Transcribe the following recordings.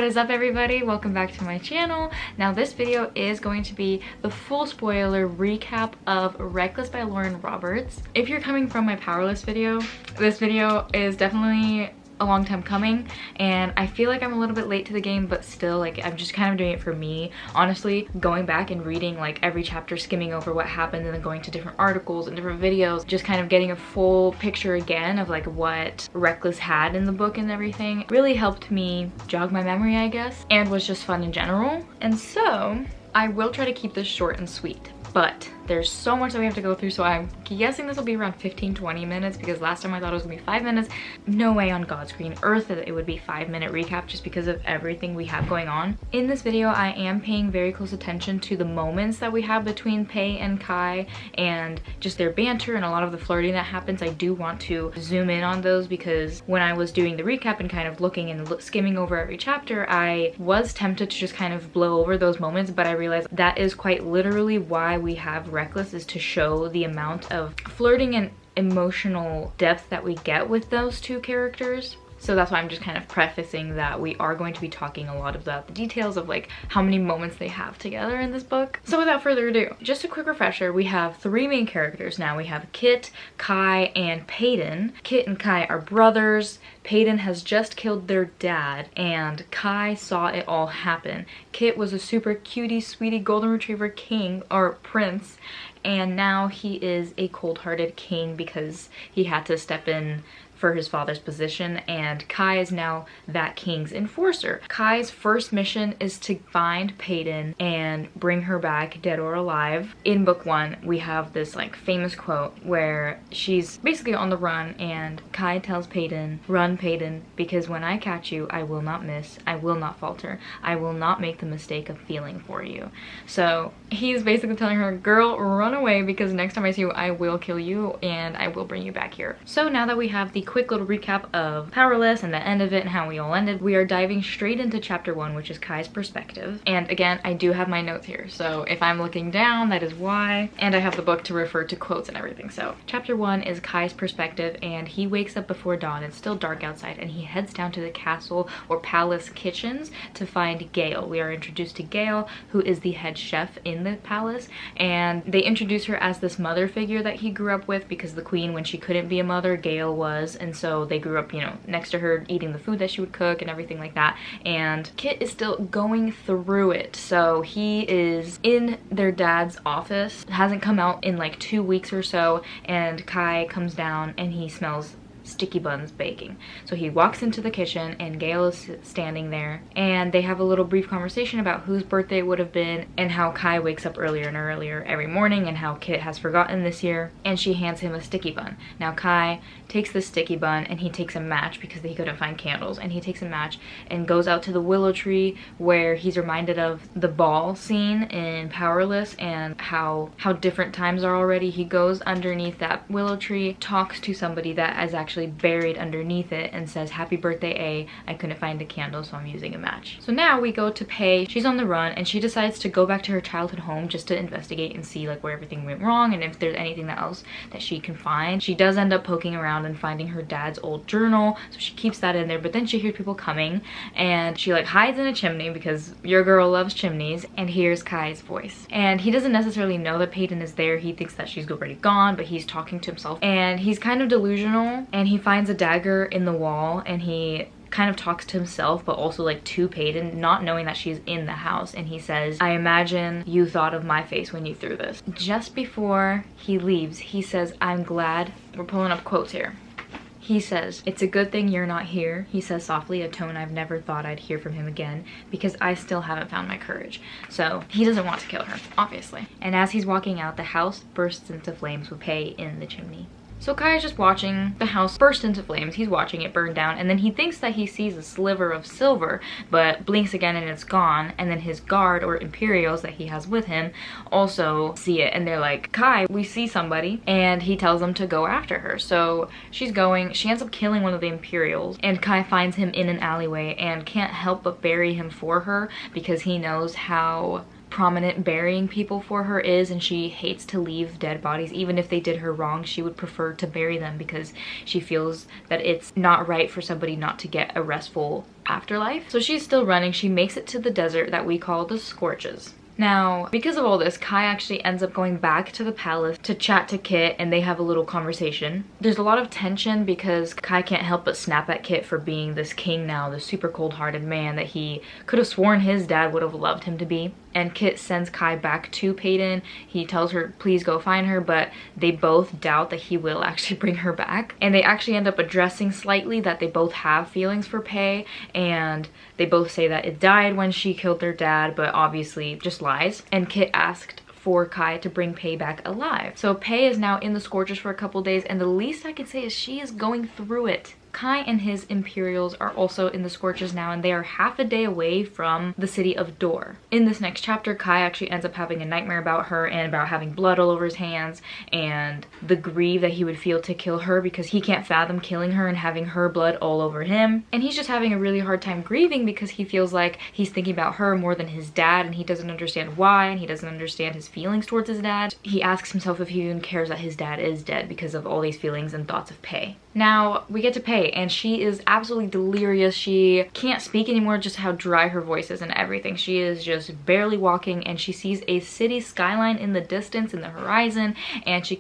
is up, everybody? Welcome back to my channel. Now this video is going to be the full spoiler recap of Reckless by Lauren Roberts. If you're coming from my Powerless video, this video is definitely a long time coming, and I feel like I'm a little bit late to the game, but still, like, I'm just kind of doing it for me. Honestly, going back and reading like every chapter, skimming over what happened, and then going to different articles and different videos, just kind of getting a full picture again of like what Reckless had in the book and everything really helped me jog my memory, I guess, and was just fun in general. And so I will try to keep this short and sweet, but there's so much that we have to go through, so I'm guessing this will be around 15-20 minutes, because last time I thought it was gonna be 5 minutes. No way on God's green earth that it would be 5-minute recap, just because of everything we have going on. In this video, I am paying very close attention to the moments that we have between Pei and Kai, and just their banter and a lot of the flirting that happens. I do want to zoom in on those, because when I was doing the recap and kind of looking and skimming over every chapter, I was tempted to just kind of blow over those moments, but I realized that is quite literally why we have Reckless, is to show the amount of flirting and emotional depth that we get with those two characters. So that's why I'm just kind of prefacing that we are going to be talking a lot about the details of like how many moments they have together in this book. So without further ado, just a quick refresher, we have 3 main characters now. We have Kit, Kai, and Peyton. Kit and Kai are brothers. Peyton has just killed their dad, and Kai saw it all happen. Kit was a super cutie, sweetie golden retriever king, or prince, and now he is a cold-hearted king because he had to step in for his father's position, and Kai is now that king's enforcer. Kai's first mission is to find Peyton and bring her back, dead or alive. In book 1, we have this like famous quote where she's basically on the run, and Kai tells Peyton, "Run, Peyton, because when I catch you, I will not miss, I will not falter, I will not make the mistake of feeling for you." So he's basically telling her, girl, run away, because next time I see you, I will kill you and I will bring you back here. So now that we have the quick little recap of Powerless and the end of it and how we all ended, we are diving straight into chapter 1, which is Kai's perspective. And again, I do have my notes here, so if I'm looking down, that is why. And I have the book to refer to quotes and everything. So chapter 1 is Kai's perspective, and he wakes up before dawn. It's still dark outside, and he heads down to the castle or palace kitchens to find Gale. We are introduced to Gale, who is the head chef in the palace, and they introduce her as this mother figure that he grew up with, because the queen, when she couldn't be a mother, Gale was, and so they grew up, you know, next to her, eating the food that she would cook and everything like that. And Kit is still going through it, so he is in their dad's office, hasn't come out in like 2 weeks or so, and Kai comes down and he smells sticky buns baking. So he walks into the kitchen, and Gale is standing there, and they have a little brief conversation about whose birthday it would have been, and how Kai wakes up earlier and earlier every morning, and how Kit has forgotten this year, and she hands him a sticky bun. Now Kai takes the sticky bun, and he takes a match because he couldn't find candles, and he takes a match and goes out to the willow tree, where he's reminded of the ball scene in Powerless and how different times are already. He goes underneath that willow tree, talks to somebody that is actually buried underneath it, and says, "Happy birthday, A. I couldn't find a candle, so I'm using a match." So now we go to Pei. She's on the run, and she decides to go back to her childhood home just to investigate and see like where everything went wrong and if there's anything else that she can find. She does end up poking around and finding her dad's old journal, so she keeps that in there, but then she hears people coming, and she like hides in a chimney, because your girl loves chimneys, and hears Kai's voice. And he doesn't necessarily know that Peyton is there. He thinks that she's already gone, but he's talking to himself, and he's kind of delusional, and he finds a dagger in the wall, and he kind of talks to himself, but also like to Peyton, not knowing that she's in the house, and he says, "I imagine you thought of my face when you threw this." Just before he leaves, he says, "I'm glad." We're pulling up quotes here. He says, "It's a good thing you're not here," he says softly, a tone I've never thought I'd hear from him again, "because I still haven't found my courage." So he doesn't want to kill her, obviously. And as he's walking out, the house bursts into flames with Pei in the chimney. So Kai is just watching the house burst into flames. He's watching it burn down, and then he thinks that he sees a sliver of silver, but blinks again and it's gone. And then his guard, or Imperials that he has with him, also see it, and they're like, "Kai, we see somebody," and he tells them to go after her. So she's going, she ends up killing one of the Imperials, and Kai finds him in an alleyway and can't help but bury him for her, because he knows how prominent burying people for her is, and she hates to leave dead bodies. Even if they did her wrong, she would prefer to bury them, because she feels that it's not right for somebody not to get a restful afterlife. So she's still running. She makes it to the desert that we call the Scorches. Now, because of all this, Kai actually ends up going back to the palace to chat to Kit, and they have a little conversation. There's a lot of tension because Kai can't help but snap at Kit for being this king now, this super cold-hearted man that he could have sworn his dad would have loved him to be. And Kit sends Kai back to Paedon. He tells her, please go find her, but they both doubt that he will actually bring her back. And they actually end up addressing slightly that they both have feelings for Pei, and they both say that it died when she killed their dad, but obviously just lies. And Kit asked for Kai to bring Pei back alive. So Pei is now in the Scorches for a couple days, and the least I can say is she is going through it. Kai and his Imperials are also in the Scorches now, and they are half a day away from the city of Dor. In this next chapter, Kai actually ends up having a nightmare about her and about having blood all over his hands and the grief that he would feel to kill her because he can't fathom killing her and having her blood all over him. And he's just having a really hard time grieving because he feels like he's thinking about her more than his dad, and he doesn't understand why, and he doesn't understand his feelings towards his dad. He asks himself if he even cares that his dad is dead because of all these feelings and thoughts of Pei. Now we get to Pei, and she is absolutely delirious. She can't speak anymore, just how dry her voice is and everything. She is just barely walking, and she sees a city skyline in the distance in the horizon, and she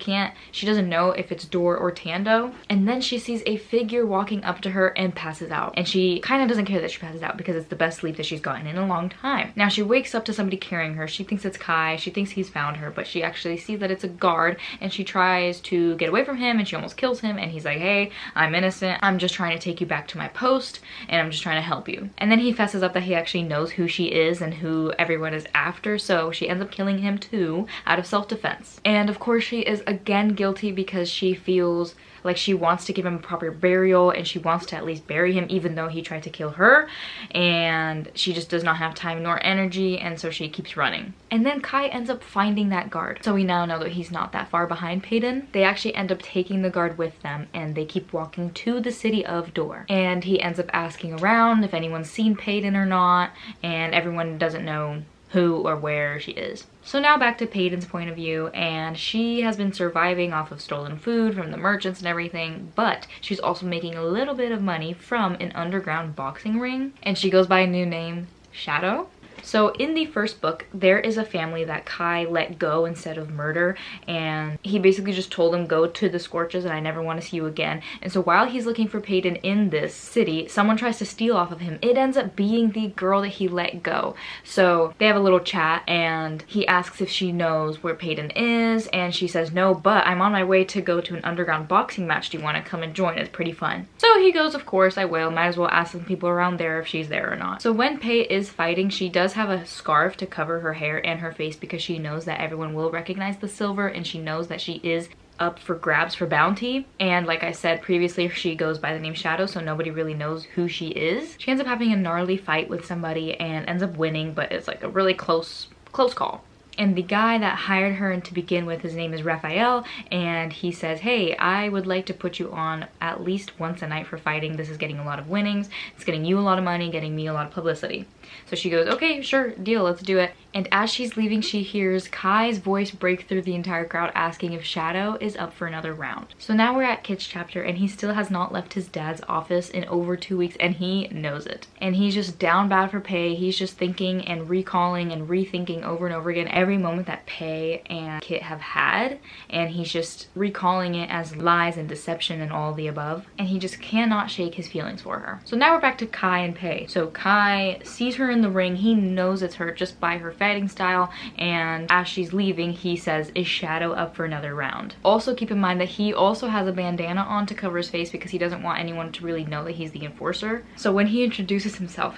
doesn't know if it's Dor or Tando. And then she sees a figure walking up to her and passes out. And she kind of doesn't care that she passes out because it's the best sleep that she's gotten in a long time. Now she wakes up to somebody carrying her. She thinks it's Kai. She thinks he's found her, but she actually sees that it's a guard, and she tries to get away from him, and she almost kills him, and he's like, hey, I'm innocent. I'm just trying to take you back to my post, and I'm just trying to help you. And then he fesses up that he actually knows who she is and who everyone is after, so she ends up killing him too out of self-defense. And of course she is again guilty because she feels like she wants to give him a proper burial, and she wants to at least bury him even though he tried to kill her, and she just does not have time nor energy, and so she keeps running. And then Kai ends up finding that guard, so we now know that he's not that far behind Paedon. They actually end up taking the guard with them, and they keep walking to the city of Dor. And he ends up asking around if anyone's seen Paedon or not, and everyone doesn't know who or where she is. So now back to Paedon's point of view, and she has been surviving off of stolen food from the merchants and everything, but she's also making a little bit of money from an underground boxing ring, and she goes by a new name, Shadow. So in the first book, there is a family that Kai let go instead of murder, and he basically just told them, go to the Scorches and I never want to see you again. And so while he's looking for Paedon in this city, someone tries to steal off of him. It ends up being the girl that he let go. So they have a little chat, and he asks if she knows where Paedon is, and she says no, but I'm on my way to go to an underground boxing match. Do you want to come and join? It's pretty fun. So he goes, of course I will. Might as well ask some people around there if she's there or not. So when Pei is fighting, she does have a scarf to cover her hair and her face because she knows that everyone will recognize the silver, and she knows that she is up for grabs for bounty. And like I said previously, she goes by the name Shadow, so nobody really knows who she is. She ends up having a gnarly fight with somebody and ends up winning, but it's like a really close call. And the guy that hired her to begin with, his name is Raphael, and he says, hey, I would like to put you on at least once a night for fighting. This is getting a lot of winnings. It's getting you a lot of money, getting me a lot of publicity. So she goes, okay, sure, deal, let's do it. And as she's leaving, she hears Kai's voice break through the entire crowd asking if Shadow is up for another round. So now we're at Kit's chapter, and he still has not left his dad's office in over 2 weeks, and he knows it. And he's just down bad for Pei. He's just thinking and recalling and rethinking over and over again every moment that Pei and Kit have had, and he's just recalling it as lies and deception and all the above, and he just cannot shake his feelings for her. So now we're back to Kai and Pei. So Kai sees her in the ring. He knows it's her just by her fighting style, and as she's leaving, he says, is Shadow up for another round? Also keep in mind that he also has a bandana on to cover his face because he doesn't want anyone to really know that he's the enforcer. So when he introduces himself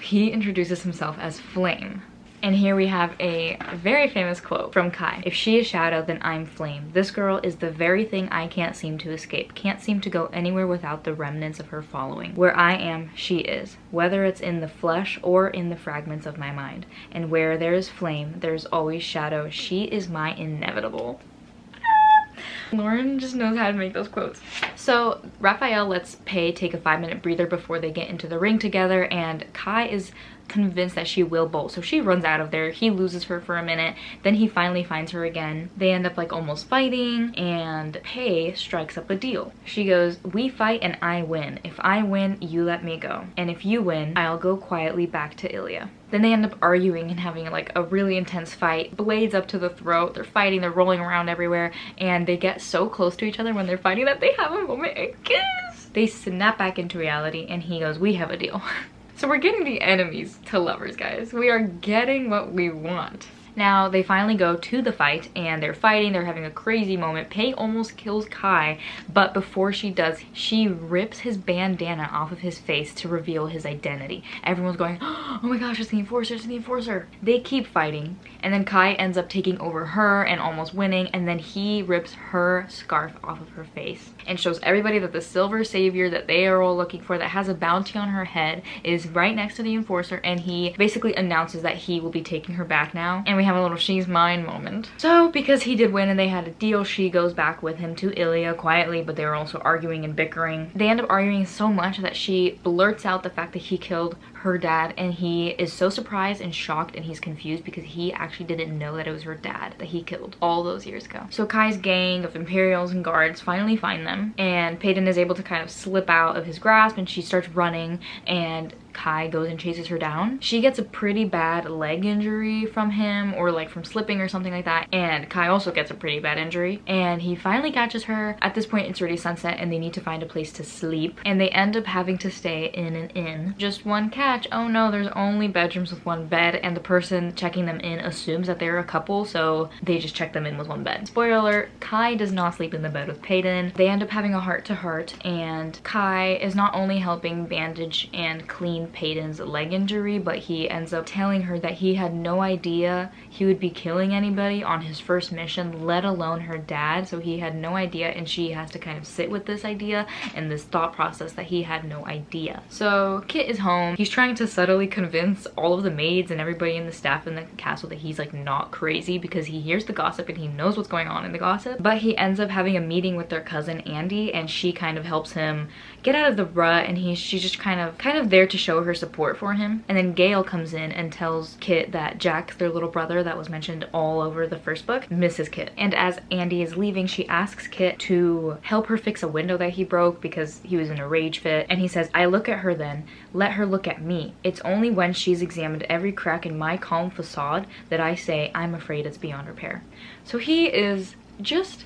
as Flame. And here we have a very famous quote from Kai. If she is Shadow, then I'm Flame. This girl is the very thing I can't seem to escape. Can't seem to go anywhere without the remnants of her following. Where I am, she is. Whether it's in the flesh or in the fragments of my mind. And where there is Flame, there's always Shadow. She is my inevitable. Lauren just knows how to make those quotes. So Raphael lets Pei take a 5-minute breather before they get into the ring together, and Kai is convinced that she will bolt. So she runs out of there. He loses her for a minute. Then he finally finds her again. They end up like almost fighting, and Pei strikes up a deal. She goes, we fight and I win. If I win, you let me go. And if you win, I'll go quietly back to Ilia. Then they end up arguing and having like a really intense fight. Blades up to the throat. They're fighting, they're rolling around everywhere, and they get so close to each other when they're fighting that they have a moment and kiss. They snap back into reality, and he goes, we have a deal. So we're getting the enemies to lovers, guys. We are getting what we want. Now they finally go to the fight, and they're fighting. They're having a crazy moment. Pei almost kills Kai, but before she does, she rips his bandana off of his face to reveal his identity. Everyone's going, oh my gosh, it's the Enforcer, it's the Enforcer. They keep fighting, and then Kai ends up taking over her and almost winning, and then he rips her scarf off of her face and shows everybody that the silver savior that they are all looking for, that has a bounty on her head, is right next to the Enforcer, and he basically announces that he will be taking her back now. And we have a little she's mine moment. So because he did win and they had a deal, she goes back with him to Ilia quietly, but they were also arguing and bickering. They end up arguing so much that she blurts out the fact that he killed her dad, and he is so surprised and shocked, and he's confused because he actually didn't know that it was her dad that he killed all those years ago. So Kai's gang of Imperials and guards finally find them, and Paden is able to kind of slip out of his grasp, and she starts running, and Kai goes and chases her down. She gets a pretty bad leg injury from him, or like from slipping or something like that, and Kai also gets a pretty bad injury, and he finally catches her. At this point it's already sunset and they need to find a place to sleep, and they end up having to stay in an inn. Just one catch, oh no, there's only bedrooms with one bed, and the person checking them in assumes that they're a couple, so they just check them in with one bed. Spoiler alert, Kai does not sleep in the bed with Paden. They end up having a heart-to-heart, and Kai is not only helping bandage and clean Paden's leg injury, but he ends up telling her that he had no idea he would be killing anybody on his first mission, let alone her dad. So he had no idea, and she has to kind of sit with this idea and this thought process that he had no idea. So Kit is home. He's trying to subtly convince all of the maids and everybody in the staff in the castle that he's like not crazy, because he hears the gossip and he knows what's going on in the gossip. But he ends up having a meeting with their cousin Andy, and she kind of helps him get out of the rut, and she's just kind of there to show her support for him. And then Gale comes in and tells Kit that Jack, their little brother that was mentioned all over the first book, misses Kit. And as Andy is leaving, she asks Kit to help her fix a window that he broke because he was in a rage fit, and he says, I look at her then, let her look at me. It's only when she's examined every crack in my calm facade that I say I'm afraid it's beyond repair. So he is just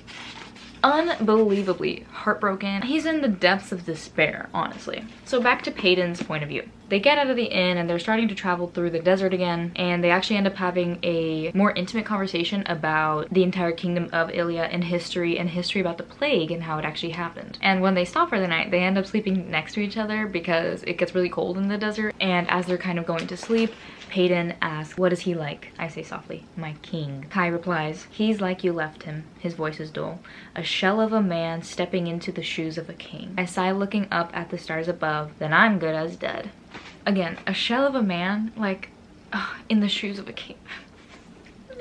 unbelievably heartbroken. He's in the depths of despair, honestly. So back to Paden's point of view. They get out of the inn and they're starting to travel through the desert again, and they actually end up having a more intimate conversation about the entire kingdom of Ilia and history about the plague and how it actually happened. And when they stop for the night, they end up sleeping next to each other because it gets really cold in the desert. And as they're kind of going to sleep, Paden asks, what is he like? I say softly, my king. Kai replies, he's like you left him. His voice is dull. A shell of a man stepping into the shoes of a king. I sigh looking up at the stars above, then I'm good as dead. Again, a shell of a man, like, in the shoes of a king.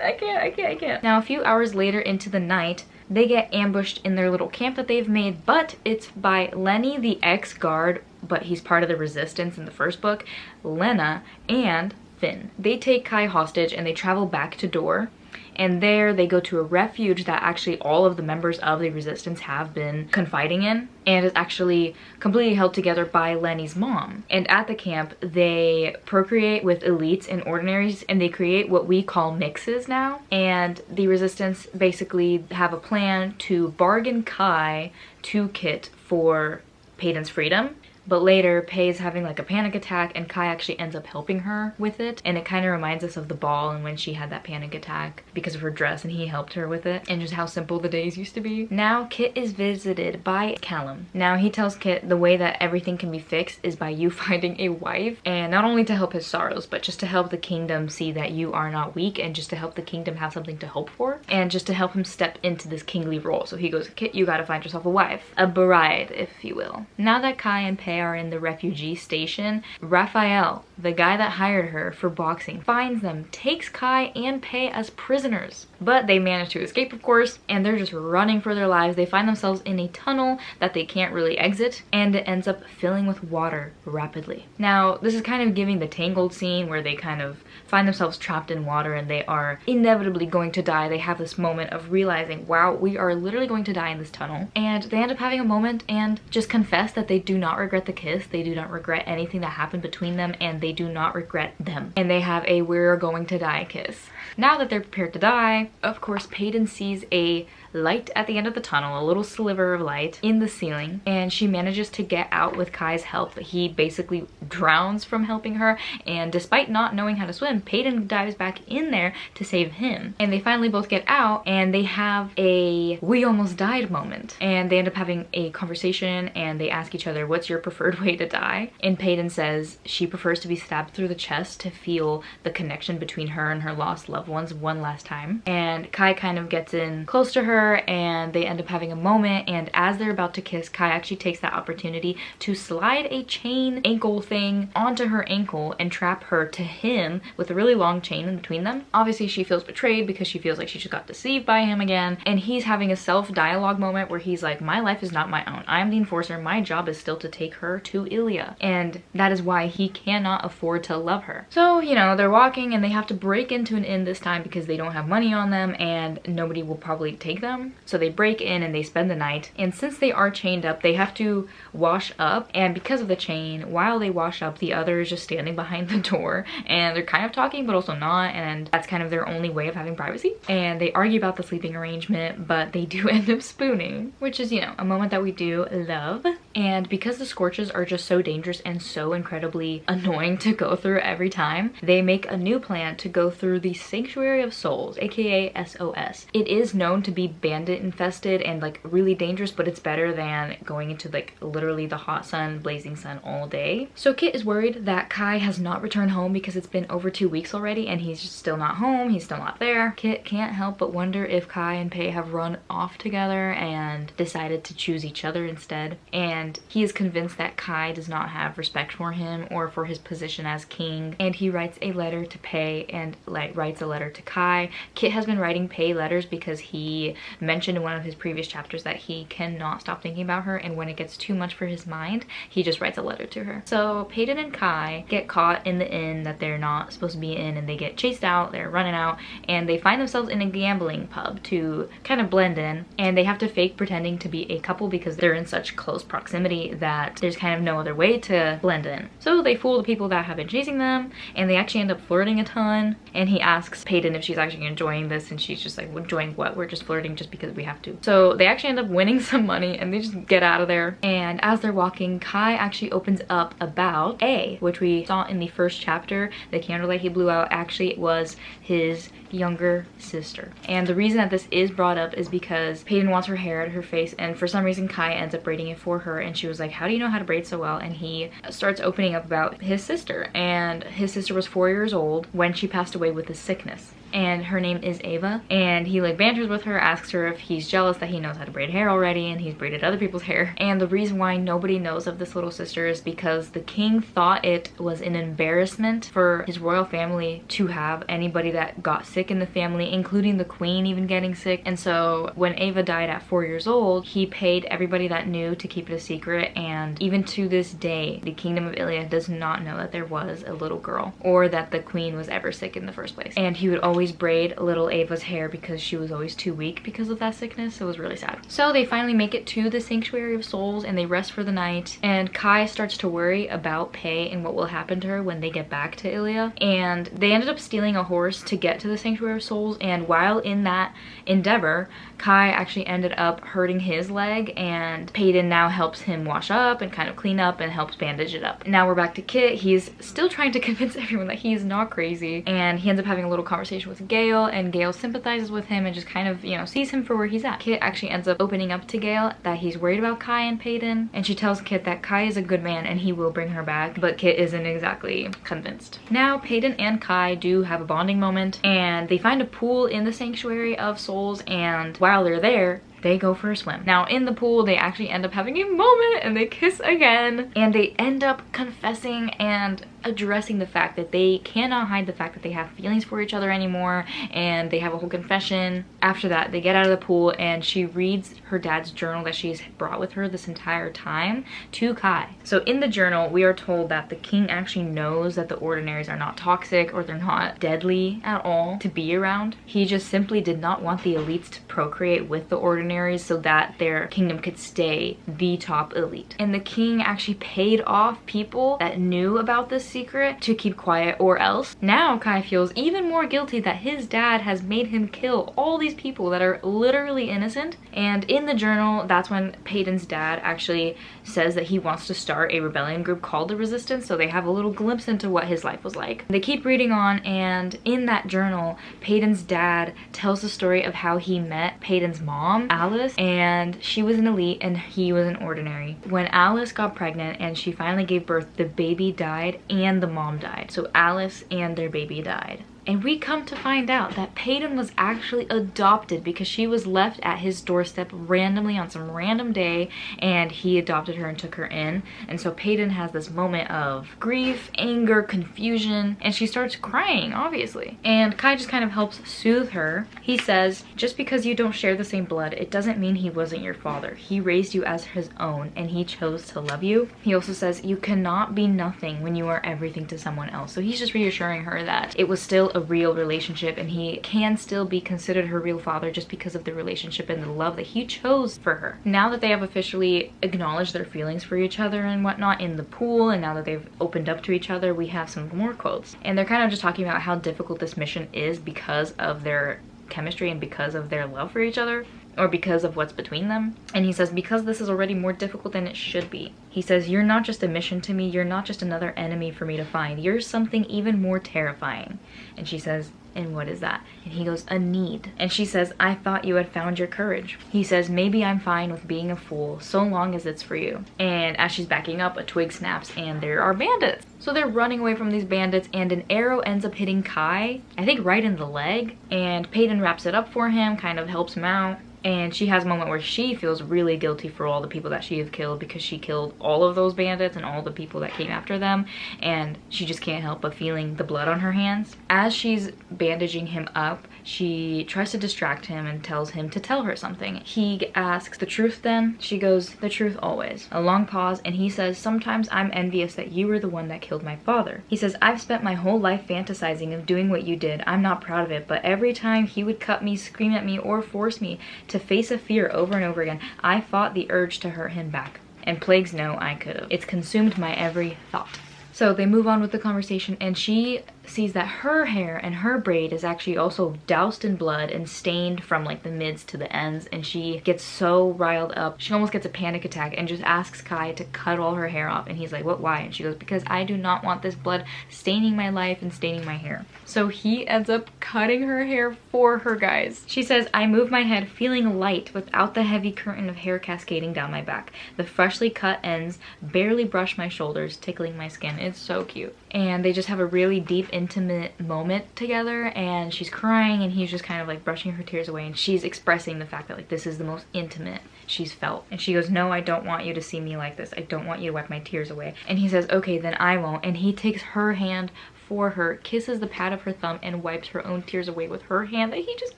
I can't. Now, a few hours later into the night, they get ambushed in their little camp that they've made, but it's by Lenny, the ex-guard, but he's part of the resistance in the first book, Lena, and Finn. They take Kai hostage and they travel back to Dor. And there they go to a refuge that actually all of the members of the resistance have been confiding in, and is actually completely held together by Lenny's mom. And at the camp, they procreate with elites and ordinaries, and they create what we call mixes now. And the resistance basically have a plan to bargain Kai to Kit for Paden's freedom. But later, Pei is having like a panic attack, and Kai actually ends up helping her with it. And it kind of reminds us of the ball and when she had that panic attack because of her dress, and he helped her with it, and just how simple the days used to be. Now Kit is visited by Callum. Now he tells Kit the way that everything can be fixed is by you finding a wife, and not only to help his sorrows, but just to help the kingdom see that you are not weak, and just to help the kingdom have something to hope for, and just to help him step into this kingly role. So he goes, Kit, you gotta find yourself a wife, a bride, if you will. Now that Kai and Pei Pei are in the refugee station, Raphael, the guy that hired her for boxing, finds them, takes Kai and Pei as prisoners. But they manage to escape, of course, and they're just running for their lives. They find themselves in a tunnel that they can't really exit, and it ends up filling with water rapidly. Now, this is kind of giving the Tangled scene where they kind of find themselves trapped in water and they are inevitably going to die. They have this moment of realizing, wow, we are literally going to die in this tunnel. And they end up having a moment and just confess that they do not regret the kiss. They do not regret anything that happened between them, and they do not regret them. And they have a we're going to die kiss. Now that they're prepared to die, of course, Paedon sees a light at the end of the tunnel, a little sliver of light in the ceiling, and she manages to get out with Kai's help. He basically drowns from helping her, and despite not knowing how to swim, Paedon dives back in there to save him. And they finally both get out, and they have a we almost died moment, and they end up having a conversation, and they ask each other, what's your preferred way to die? And Paedon says she prefers to be stabbed through the chest to feel the connection between her and her lost loved ones one last time. And Kai kind of gets in close to her, and they end up having a moment, and as they're about to kiss, Kai actually takes that opportunity to slide a chain ankle thing onto her ankle and trap her to him with a really long chain in between them. Obviously she feels betrayed because she feels like she just got deceived by him again, and he's having a self-dialogue moment where he's like, my life is not my own. I'm the enforcer. My job is still to take her to Ilia, and that is why he cannot afford to love her. So, you know, they're walking and they have to break into an inn this time because they don't have money on them and nobody will probably take them. So they break in and they spend the night, and since they are chained up, they have to wash up, and because of the chain, while they wash up, the other is just standing behind the door, and they're kind of talking but also not, and that's kind of their only way of having privacy. And they argue about the sleeping arrangement, but they do end up spooning, which is, you know, a moment that we do love. And because the Scorches are just so dangerous and so incredibly annoying to go through every time, they make a new plan to go through the Sanctuary of Souls, aka SOS. It is known to be bandit infested and like really dangerous, but it's better than going into like literally the hot sun, blazing sun all day. So Kit is worried that Kai has not returned home because it's been over 2 weeks already and he's just still not home, he's still not there. Kit can't help but wonder if Kai and Pei have run off together and decided to choose each other instead. And he is convinced that Kai does not have respect for him or for his position as king, and he writes a letter to Pei and writes a letter to Kai. Kit has been writing Pei letters because he mentioned in one of his previous chapters that he cannot stop thinking about her, and when it gets too much for his mind, he just writes a letter to her. So Paedon and Kai get caught in the inn that they're not supposed to be in, and they get chased out, they're running out, and they find themselves in a gambling pub to kind of blend in, and they have to fake pretending to be a couple because they're in such close proximity that there's kind of no other way to blend in. So they fool the people that have been chasing them, and they actually end up flirting a ton, and he asks Paedon if she's actually enjoying this, and she's just like, enjoying what? We're just flirting just because we have to. So they actually end up winning some money and they just get out of there. And as they're walking, Kai actually opens up about A, which we saw in the first chapter. The candlelight he blew out actually was his younger sister. And the reason that this is brought up is because Paedon wants her hair out of her face, and for some reason Kai ends up braiding it for her, and she was like, how do you know how to braid so well? And he starts opening up about his sister, and his sister was 4 years old when she passed away with a sickness, and her name is Ava. And he like banters with her, asks her if he's jealous that he knows how to braid hair already, and he's braided other people's hair. And the reason why nobody knows of this little sister is because the king thought it was an embarrassment for his royal family to have anybody that got sick in the family, including the queen even getting sick. And so when Ava died at 4 years old, he paid everybody that knew to keep it a secret, and even to this day the kingdom of Ilia does not know that there was a little girl or that the queen was ever sick in the first place. And he would always braid little Ava's hair because she was always too weak because of that sickness. So it was really sad. So they finally make it to the Sanctuary of Souls and they rest for the night, and Kai starts to worry about Pei and what will happen to her when they get back to Ilia. And they ended up stealing a horse to get to the Sanctuary of Souls, and while in that endeavor, Kai actually ended up hurting his leg, and Paedon now helps him wash up and kind of clean up and helps bandage it up. Now we're back to Kit. He's still trying to convince everyone that he's not crazy, and he ends up having a little conversation with with Gale, and Gale sympathizes with him and just kind of, you know, sees him for where he's at. Kit actually ends up opening up to Gale that he's worried about Kai and Paedon, and she tells Kit that Kai is a good man and he will bring her back, but Kit isn't exactly convinced. Now Paedon and Kai do have a bonding moment, and they find a pool in the Sanctuary of Souls, and while they're there, they go for a swim. Now in the pool, they actually end up having a moment and they kiss again, and they end up confessing and addressing the fact that they cannot hide the fact that they have feelings for each other anymore, and they have a whole confession. After that, they get out of the pool and she reads her dad's journal that she's brought with her this entire time to Kai. So in the journal, we are told that the king actually knows that the ordinaries are not toxic or they're not deadly at all to be around. He just simply did not want the elites to procreate with the ordinaries so that their kingdom could stay the top elite. And the king actually paid off people that knew about this secret to keep quiet, or else now Kai feels even more guilty that his dad has made him kill all these people that are literally innocent. And in the journal, that's when Paedon's dad actually says that he wants to start a rebellion group called the Resistance, so they have a little glimpse into what his life was like. They keep reading on, and in that journal, Paedon's dad tells the story of how he met Paedon's mom, Alice, and she was an elite and he was an ordinary. When Alice got pregnant and she finally gave birth, the baby died and the mom died. So Alice and their baby died. And we come to find out that Paedon was actually adopted because she was left at his doorstep randomly on some random day, and he adopted her and took her in. And so Paedon has this moment of grief, anger, confusion, and she starts crying, obviously. And Kai just kind of helps soothe her. He says, just because you don't share the same blood, it doesn't mean he wasn't your father. He raised you as his own, and he chose to love you. He also says, you cannot be nothing when you are everything to someone else. So he's just reassuring her that it was still a real relationship and he can still be considered her real father just because of the relationship and the love that he chose for her. Now that they have officially acknowledged their feelings for each other and whatnot in the pool, and now that they've opened up to each other, we have some more quotes. And they're kind of just talking about how difficult this mission is because of their chemistry and because of their love for each other, or because of what's between them. And he says, because this is already more difficult than it should be. He says, you're not just a mission to me, you're not just another enemy for me to find, you're something even more terrifying. And she says, and what is that? And he goes, a need. And she says, I thought you had found your courage. He says, maybe I'm fine with being a fool so long as it's for you. And as she's backing up, a twig snaps and there are bandits. So they're running away from these bandits, and an arrow ends up hitting Kai, I think right in the leg. And Paedon wraps it up for him, kind of helps him out. And she has a moment where she feels really guilty for all the people that she has killed because she killed all of those bandits and all the people that came after them, and she just can't help but feeling the blood on her hands. As she's bandaging him up, she tries to distract him and tells him to tell her something. He asks, the truth then? She goes, the truth always. A long pause, and he says, sometimes I'm envious that you were the one that killed my father. He says, I've spent my whole life fantasizing of doing what you did. I'm not proud of it, but every time he would cut me, scream at me, or force me to face a fear over and over again, I fought the urge to hurt him back. And plagues know I could have. It's consumed my every thought. So they move on with the conversation, and she sees that her hair and her braid is actually also doused in blood and stained from like the mids to the ends, and she gets so riled up she almost gets a panic attack and just asks Kai to cut all her hair off. And he's like, what, why? And she goes, because I do not want this blood staining my life and staining my hair. So he ends up cutting her hair for her, guys. She says, I move my head feeling light without the heavy curtain of hair cascading down my back. The freshly cut ends barely brush my shoulders, tickling my skin. It's so cute. And they just have a really deep, intimate moment together, and she's crying and he's just kind of like brushing her tears away, and she's expressing the fact that like this is the most intimate she's felt. And she goes, no, I don't want you to see me like this. I don't want you to wipe my tears away. And he says, okay, then I won't. And he takes her hand for her, kisses the pad of her thumb, and wipes her own tears away with her hand that he just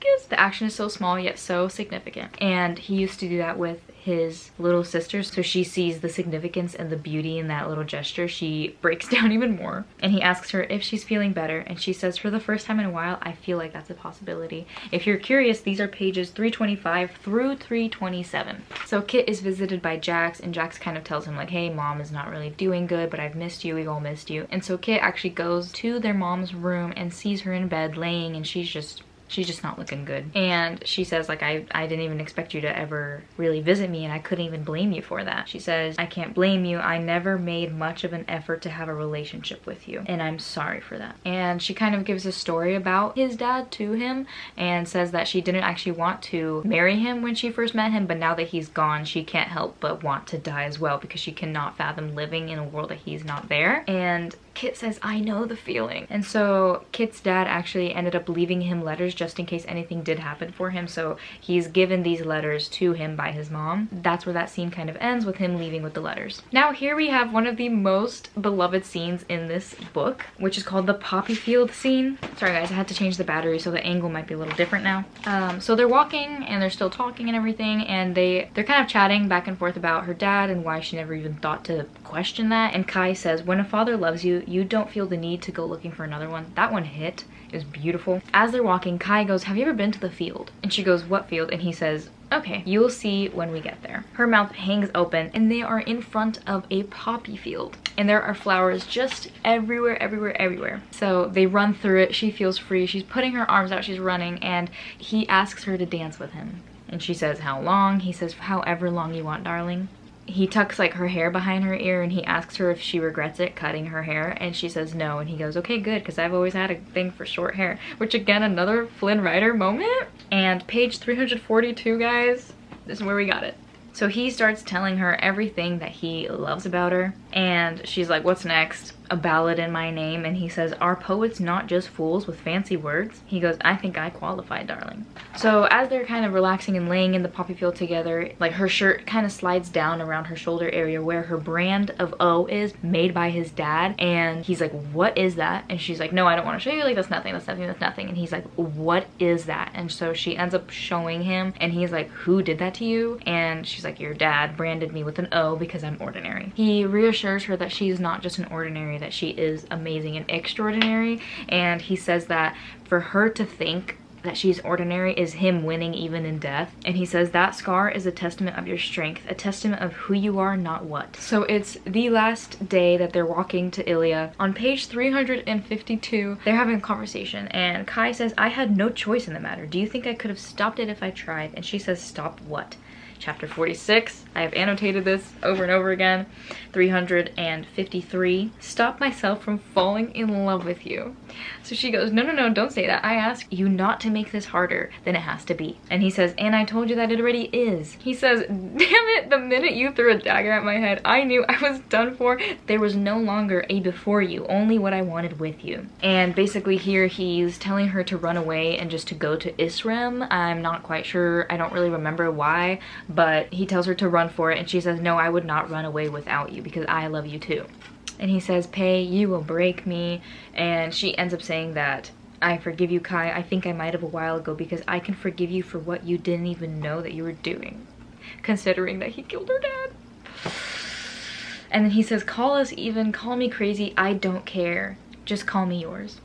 gives. The action is so small yet so significant. And he used to do that with his little sister, so she sees the significance and the beauty in that little gesture. She breaks down even more. And he asks her if she's feeling better, and she says, for the first time in a while, I feel like that's a possibility. If you're curious, these are pages 325 through 327. So Kit is visited by Jax, and Jax kind of tells him like, hey, mom is not really doing good, but I've missed you, we've all missed you. And so Kit actually goes to their mom's room and sees her in bed laying, and she's just she's just not looking good. And she says, like, I didn't even expect you to ever really visit me, and I couldn't even blame you for that. She says, I can't blame you. I never made much of an effort to have a relationship with you, and I'm sorry for that. And she kind of gives a story about his dad to him and says that she didn't actually want to marry him when she first met him, but now that he's gone, she can't help but want to die as well because she cannot fathom living in a world that he's not there. And Kit says, I know the feeling. And so Kit's dad actually ended up leaving him letters just in case anything did happen for him. So he's given these letters to him by his mom. That's where that scene kind of ends, with him leaving with the letters. Now here we have one of the most beloved scenes in this book, which is called the poppy field scene. Sorry guys, I had to change the battery so the angle might be a little different now. So they're walking and they're still talking and everything, and they're kind of chatting back and forth about her dad and why she never even thought to question that. And Kai says, when a father loves you, you don't feel the need to go looking for another one. That one hit. It was beautiful. As they're walking, Kai goes, have you ever been to the field? And she goes, what field? And he says, okay, you'll see when we get there. Her mouth hangs open and they are in front of a poppy field. And there are flowers just everywhere, everywhere, everywhere. So they run through it. She feels free. She's putting her arms out. She's running, and he asks her to dance with him. And she says, how long? He says, however long you want, darling. He tucks like her hair behind her ear and he asks her if she regrets it cutting her hair, and she says no, and he goes, okay, good, because I've always had a thing for short hair. Which again, another Flynn Rider moment. And page 342, guys, this is where we got it. So he starts telling her everything that he loves about her, and she's like, what's next? A ballad in my name. And he says, are poets not just fools with fancy words? He goes, I think I qualify, darling. So as they're kind of relaxing and laying in the poppy field together, like her shirt kind of slides down around her shoulder area where her brand of O is made by his dad. And he's like, what is that? And she's like, no, I don't want to show you, like, that's nothing, that's nothing, that's nothing. And he's like, what is that? And so she ends up showing him, and he's like, who did that to you? And she's like, your dad branded me with an O because I'm ordinary. He reassures her that she's not just an ordinary, that she is amazing and extraordinary. And he says that for her to think that she's ordinary is him winning even in death. And he says that scar is a testament of your strength, a testament of who you are, not what. So it's the last day that they're walking to Ilia. On page 352, they're having a conversation, and Kai says, I had no choice in the matter. Do you think I could have stopped it if I tried? And she says, stop what? Chapter 46, I have annotated this over and over again. 353, stop myself from falling in love with you. So she goes, no, no, no, don't say that. I asked you not to make this harder than it has to be. And he says, and I told you that it already is. He says, damn it, the minute you threw a dagger at my head, I knew I was done for. There was no longer a before you, only what I wanted with you. And basically here he's telling her to run away and just to go to Isrem. I'm not quite sure, I don't really remember why, but he tells her to run for it, and she says, no, I would not run away without you because I love you too. And he says, Pei, you will break me. And she ends up saying that, I forgive you, Kai. I think I might have a while ago because I can forgive you for what you didn't even know that you were doing, considering that he killed her dad. And then he says, call us even, call me crazy, I don't care. Just call me yours.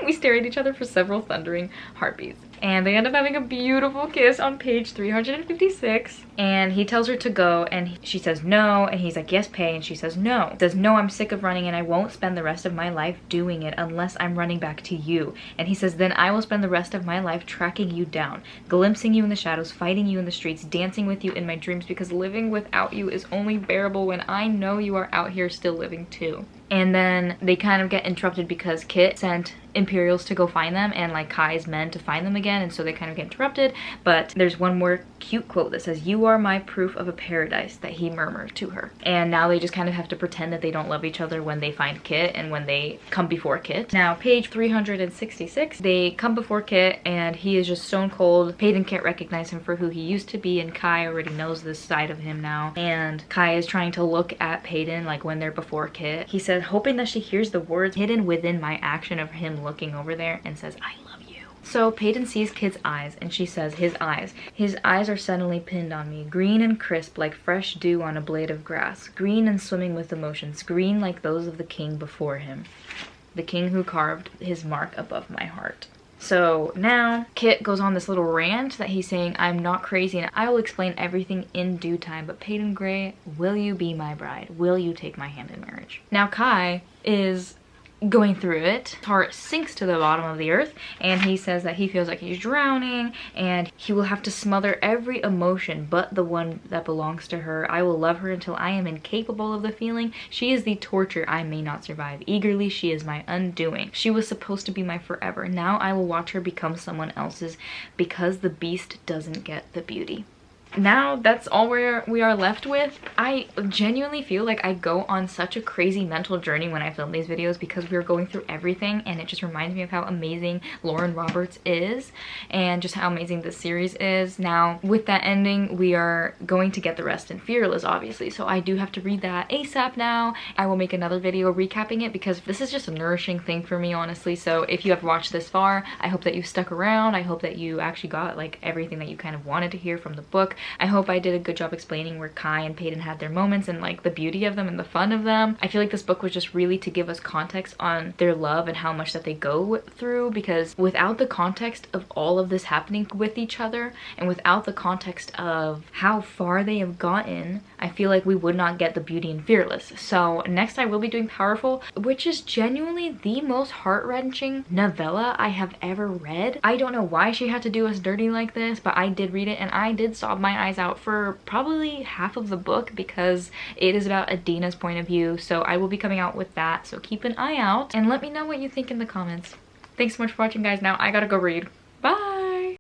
We stare at each other for several thundering heartbeats. And they end up having a beautiful kiss on page 356. And he tells her to go, and she says no, and he's like, yes, Pei, and she says no. He says, no, I'm sick of running and I won't spend the rest of my life doing it unless I'm running back to you. And he says, then I will spend the rest of my life tracking you down, glimpsing you in the shadows, fighting you in the streets, dancing with you in my dreams, because living without you is only bearable when I know you are out here still living too. And then they kind of get interrupted because Kit sent Imperials to go find them, and like Kai's men to find them again, and so they kind of get interrupted. But there's one more cute quote that says, you are my proof of a paradise, that he murmured to her. And now they just kind of have to pretend that they don't love each other when they find Kit and when they come before Kit. Now page 366, they come before Kit and he is just stone cold. Paden can't recognize him for who he used to be, and Kai already knows this side of him now. And Kai is trying to look at Paden like when they're before Kit. He said, hoping that she hears the words hidden within my action of him looking over there, and says, I love you. So Paden sees Kit's eyes, and she says, his eyes. His eyes are suddenly pinned on me, green and crisp like fresh dew on a blade of grass, green and swimming with emotions, green like those of the king before him, the king who carved his mark above my heart. So now Kit goes on this little rant that he's saying, I'm not crazy and I will explain everything in due time, but Paden Grey, will you be my bride? Will you take my hand in marriage? Now Kai is going through it. His heart sinks to the bottom of the earth, and he says that he feels like he's drowning, and he will have to smother every emotion but the one that belongs to her. I will love her until I am incapable of the feeling. She is the torture I may not survive. Eagerly, she is my undoing. She was supposed to be my forever. Now I will watch her become someone else's, because the beast doesn't get the beauty. Now that's all we are left with. I genuinely feel like I go on such a crazy mental journey when I film these videos, because we're going through everything, and it just reminds me of how amazing Lauren Roberts is and just how amazing this series is. Now with that ending, we are going to get the rest in Fearless, obviously, so I do have to read that ASAP now. I will make another video recapping it, because this is just a nourishing thing for me, honestly. So if you have watched this far, I hope that you stuck around. I hope that you actually got like everything that you kind of wanted to hear from the book. I hope I did a good job explaining where Kai and Peyton had their moments and like the beauty of them and the fun of them. I feel like this book was just really to give us context on their love and how much that they go through, because without the context of all of this happening with each other, and without the context of how far they have gotten, I feel like we would not get the beauty in Fearless. So next I will be doing Powerful, which is genuinely the most heart-wrenching novella I have ever read. I don't know why she had to do us dirty like this, but I did read it and I did sob my eyes out for probably half of the book, because it is about Adina's point of view. So I will be coming out with that, so keep an eye out and let me know what you think in the comments. Thanks so much for watching, guys. Now I gotta go read. Bye.